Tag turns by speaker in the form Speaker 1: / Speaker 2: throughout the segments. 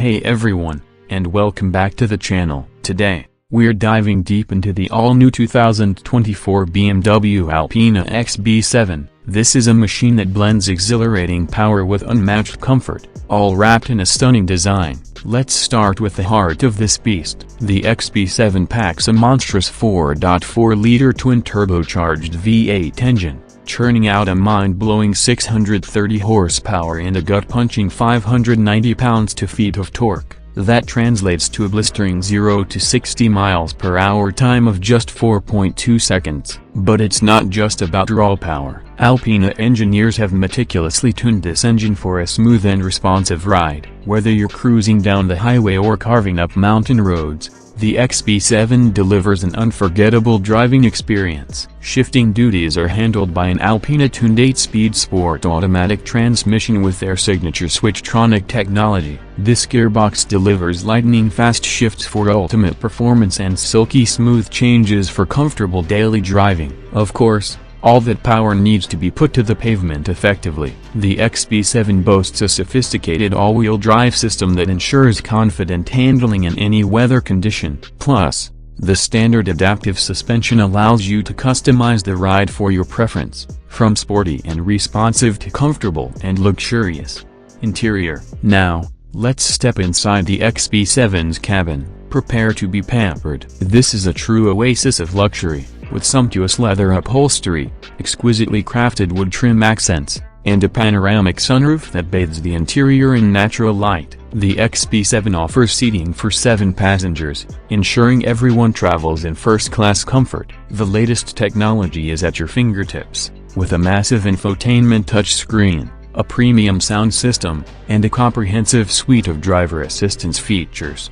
Speaker 1: Hey everyone, and welcome back to the channel. Today, we're diving deep into the all-new 2024 BMW Alpina XB7. This is a machine that blends exhilarating power with unmatched comfort, all wrapped in a stunning design. Let's start with the heart of this beast. The XB7 packs a monstrous 4.4-liter twin-turbocharged V8 engine, churning out a mind-blowing 630 horsepower and a gut-punching 590 pounds-to-feet of torque. That translates to a blistering 0 to 60 miles per hour time of just 4.2 seconds. But it's not just about raw power. Alpina engineers have meticulously tuned this engine for a smooth and responsive ride. Whether you're cruising down the highway or carving up mountain roads, the XB7 delivers an unforgettable driving experience. Shifting duties are handled by an Alpina-tuned 8-speed sport automatic transmission with their signature Switchtronic technology. This gearbox delivers lightning-fast shifts for ultimate performance and silky smooth changes for comfortable daily driving. Of course, all that power needs to be put to the pavement effectively. The XB7 boasts a sophisticated all-wheel drive system that ensures confident handling in any weather condition. Plus, the standard adaptive suspension allows you to customize the ride for your preference, from sporty and responsive to comfortable and luxurious. Interior. Now, let's step inside the XB7's cabin. Prepare to be pampered. This is a true oasis of luxury, with sumptuous leather upholstery, exquisitely crafted wood trim accents, and a panoramic sunroof that bathes the interior in natural light. The XB7 offers seating for 7 passengers, ensuring everyone travels in first-class comfort. The latest technology is at your fingertips, with a massive infotainment touchscreen, a premium sound system, and a comprehensive suite of driver assistance features.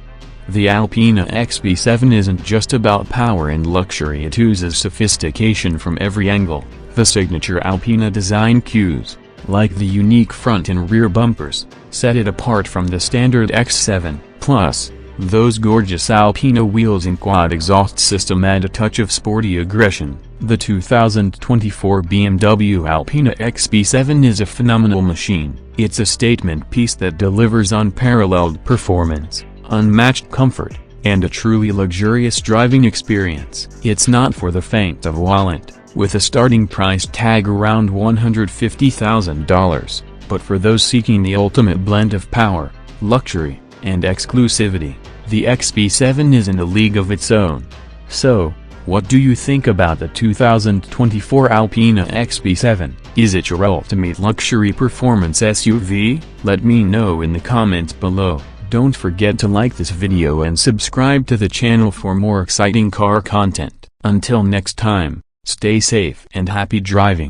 Speaker 1: The Alpina XB7 isn't just about power and luxury, it oozes sophistication from every angle. The signature Alpina design cues, like the unique front and rear bumpers, set it apart from the standard X7. Plus, those gorgeous Alpina wheels and quad exhaust system add a touch of sporty aggression. The 2024 BMW Alpina XB7 is a phenomenal machine. It's a statement piece that delivers unparalleled performance, unmatched comfort, and a truly luxurious driving experience. It's not for the faint of wallet, with a starting price tag around $150,000, but for those seeking the ultimate blend of power, luxury, and exclusivity. The XB7 is in a league of its own. So, what do you think about the 2024 Alpina XB7? Is it your ultimate luxury performance SUV? Let me know in the comments below. Don't forget to like this video and subscribe to the channel for more exciting car content. Until next time, stay safe and happy driving.